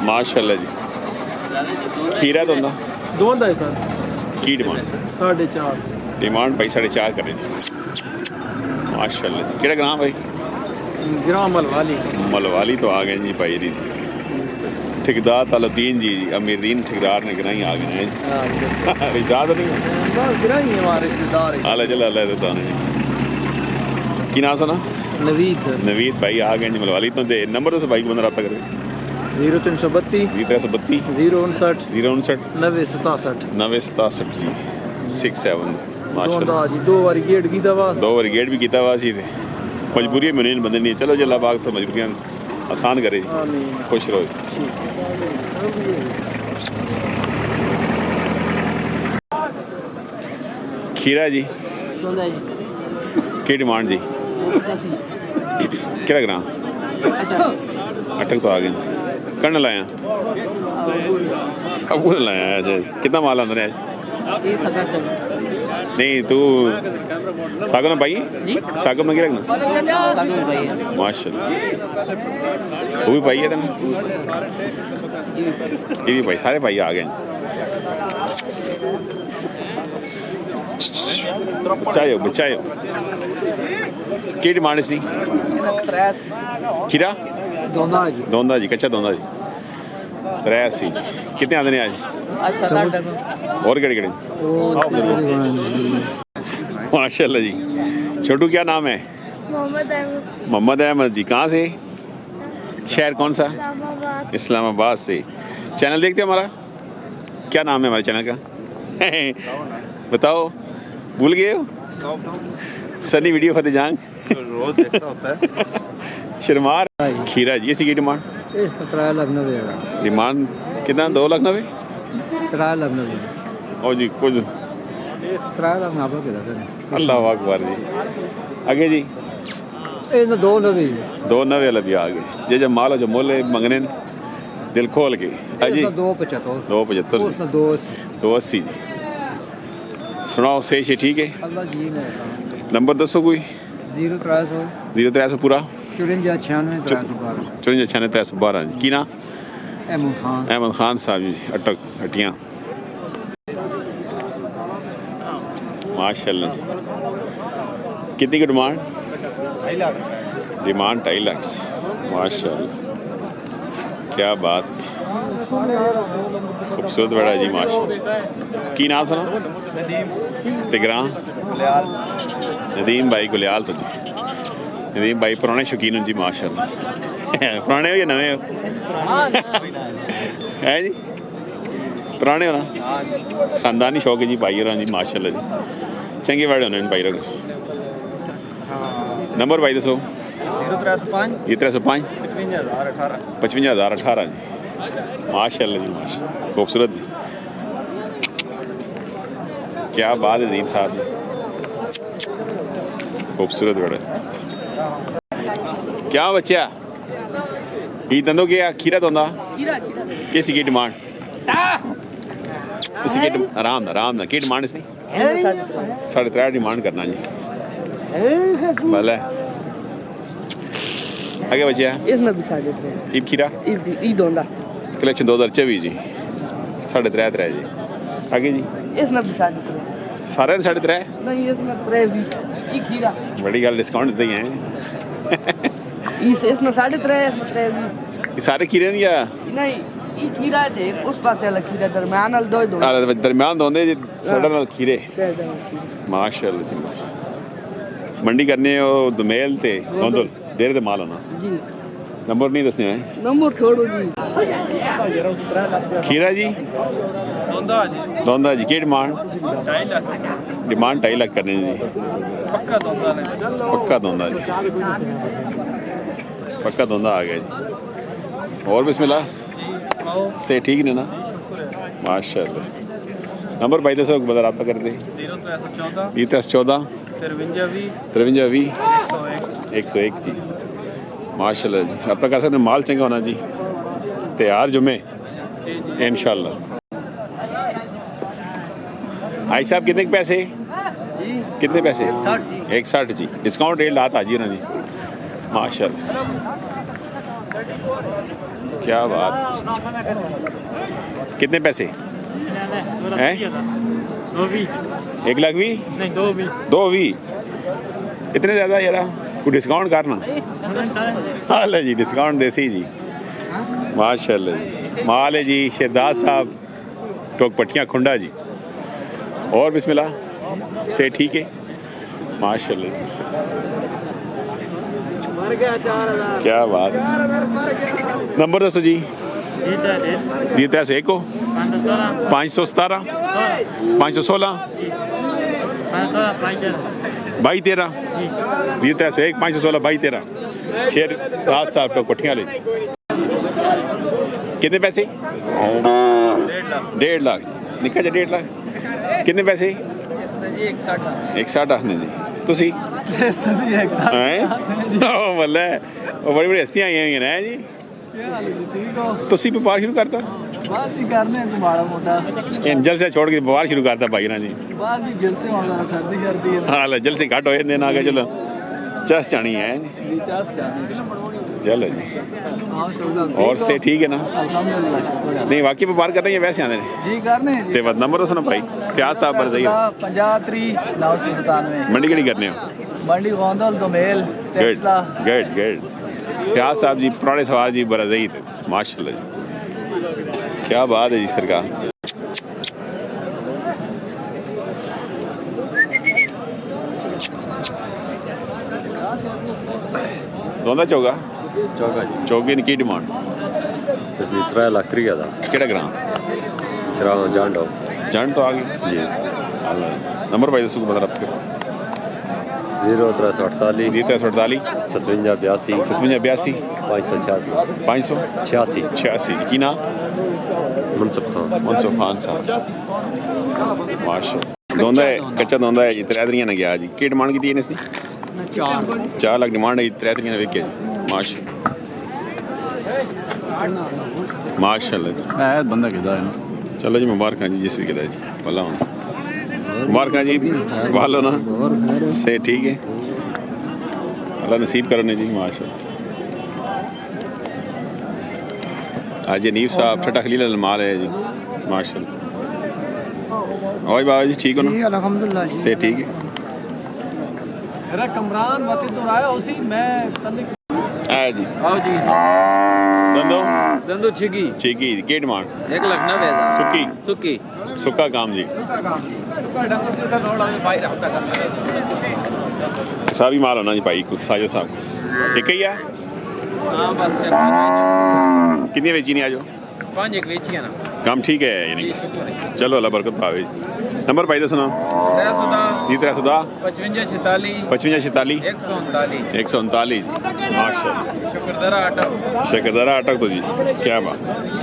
माशाल्लाह जी। खीरा तो दोंदा है सर की डिमांड 4.5 डिमांड भाई 4.5 करें माशाल्लाह जी। केड़ा ग्राम भाई? ग्राम मलवाली। मलवाली तो आ गए जी भाई जी। ठेकेदार तालुद्दीन जी अमीरुद्दीन ठेकेदार ने गिराई आ गए हैं इजाद नहीं बस गिराई हमारे रिश्तेदार आला जला अल्लाह तो दाने जी। की नाम सुना? नवीद सर। नवीद भाई आ गए जी मलवाली तो दे नंबर तो भाई को बंदा रब्ता करे 0332 0332 059 059 9067 9067 जी 67 दोंदा जी 2 बार गेट की दवा 2 बार गेट भी किया वा सी मजबूरी में नहीं बंदे नहीं चलो जल्ला बाग से मजबूरियां आसान करे जी। खुश रहो। खीरा जी की डिमांड जी? क्या ग्राम अटक तो आ गए कर्ण लाया अब लाया आज कितना माल अंदर है आज? नहीं तू सागो ना पाई सागो में क्या रखना माशाल्लाह वो भी पाई है तुमने ये भी पाई सारे पाई आ गए बचाओ की डिमांड सी खीरा दोंदा जी कच्चा दोंदा जी 83 जी। कितने आते हैं आज और केड़े केड़े? माशाल्लाह जी। छोटू क्या नाम है? मोहम्मद अहमद जी। कहाँ से? शहर कौन सा? इस्लामाबाद से। चैनल देखते हो हमारा? क्या नाम है हमारे चैनल का? बताओ भूल गए हो? सनी वीडियो फतेह जांग रोज देखता होता है शर्मार। खीरा जी इसी की डिमांड 3,90,000 डिमांड कितना? 2,90,000 3,90,000 और जी कुछ 3,90,000 अल्लाह अकबर जी। आगे जी 2,90,000 वाला भी आ गए जे जब माल जो मोल मंगने दिल खोल के अजी 2,75 2,80 जी। सुनाओ सही से ठीक है। नंबर दसो कोई 0300 पूरा 54 312 जी। की ना? अहमद खान साहब जी अटक हटियाँ माशाल्लाह। कितनी की डिमांड? डिमांड 2.5 लाख माशाल्लाह। क्या बात खूबसूरत बड़ा जी माशाल्लाह। की नाम सुना? तिगरा नदीम भाई गुलियाल तो जी नदीम भाई पुराने शौकीन जी माशाल्लाह। पुराने हो या नवे हो? है जी पुराने हो ना खानदानी शौक है जी भाई हो जी माशाल्लाह जी। चंगे बड़े होने भाई रख नंबर भाई दसो 0305 55,018 जी माशाल्लाह जी माशाल्लाह खूबसूरत जी। क्या बात है नदीम साहब जी खूबसूरत बड़ा। क्या बच्चा ये दंदो क्या खीरा दोंदा किसी की डिमांड? आराम ना की डिमांड इसने 3.5 डिमांड करना जी भले आगे बच्चा ईब खीरा कलेक्शन 2024 जी 3.5 जी। आगे जी सारे 3.5 बड़ी गल डिस्काउंट देते हैं सारे खीरे नहीं या दरम्यान दोंदे सड़न नाल खीरे माशाल्लाह जी माशाल्लाह। मंडी करने दुमेल ते गोंदल डेरे दे माल होना जी। नंबर नहीं दसने हैं नंबर छोड़ो जी। खीरा जी दोंदा जी की डिमांड? 2.5 लाख करने जी पक्का दोंदा जी पक्का दोंदा आ गया जी। और बिस्मिल्लाह से ठीक नहीं ना माशाल्लाह। नंबर भाई दसो बता रब्ता कर दे 0314 5320 101 जी माशाल्लाह जी। अब तक ऐसा माल चंगा होना जी तैयार जुमे इंशाल्लाह। भाई साहब कितने पैसे? कितने पैसे? 160 जी डिस्काउंट रेट लाता जी ना जी माशाल्लाह। क्या बात। कितने पैसे हैं? 1 लाख भी नहीं 2 भी इतने ज़्यादा यार, कोई डिस्काउंट करना। हाल है जी, डिस्काउंट देसी जी, माशाल्लाह जी। माल है जी शेरदाद साहब, टोक पट्टियाँ खुंडा जी। और बिस्मिल्लाह से ठीक है, माशाल्लाह जी। क्या बात। नंबर दसो जी। जी 301 को 517 516 2213 जी 301 516 2213 शेरदाद साहब टोक पट्टियाँ ले। कितने पैसे? 1.5 लाख निका जी, 1.5 लाख। कितने पैसे? 160 ने जी। तुसी हैं? ओ बल्ले, ओ बड़ी बड़ी हस्तियां आई हुई हैं जी। तुसी व्यापार शुरू करता? बस ही करने को माड़ा मोटा, इन जलसे छोड़ के व्यापार शुरू करता भाई ना जी। बस ही जलसे होना, सर्दी सर्दी है। हाँ जलसे घट हो जाते ना, आगे चलो चस जानी है जी। चलो जी। और से ठीक है ना? अल्हम्दुलिल्लाह, शुक्र है। नहीं वाकई व्यापार कर रहे हैं वैसे आते हैं जी करने जी। ते बद नंबर तो सुनो भाई, प्याज साहब बर जाइए। 50 997 मंडी केड़ी करने हो? मंडी गोंदल दोमेल गुड टेक्सला। गुड गुड। प्याज साहब जी पुराने सवार जी बर जाइए, माशाल्लाह जी। क्या बात है जी सरकार। दोंदा चौगा चौका जी चौगे की डिमांड? 3 लाख 30 हज़ार। केड़ा ग्राम? ग्राम जांडो जान तो आ गई जी। नंबर भाई दसो बता रहा 0348 जी 348 57 82 57 82 586 586 86 जी। की नाम? मुनसब खान। मनसूफ खान साहब, माशा। दोंदा है कच्चा दोंदा है जी, 3 दरियां ने गया जी। की डिमांड की थी इसने? 4 लाख डिमांड है जी, 3 दरियां ने विके जी। माशा माशाल्लाह जी। बंदा किदा है। चलो जी मुबारक जी, जिस भी कहता जी भला होना। मुबारक जी, भालो ना से ठीक है, अल्लाह नसीब करो ने जी, माशाल्लाह। आज नीफ साहब ठट्टा खलील माल है जी, माशाल्लाह। और बाबा जी ठीक हो ना? अल्हम्दुलिल्लाह से ठीक है। मेरा कमरान मत तो आया उसी मैं कल आया जी। आओ जी। दंदो दंदो छिगी ठीक है। की डिमांड? 1,90,000 सुक्की सुकी सुक्का काम जी। सारी माल होना जी भाई कुल साजो साहब एक ही है। हां बस कितनी बेची नहीं आज? 5 एक वेची है ना। काम ठीक है यानी। चलो अल्लाह बरकत पावे। नंबर भाई दसो ना। 310 55 46 55 46 139 139 जी, माशाल्लाह। शुक्रदरा अटक शकरदरा अटक तो जी, क्या बात।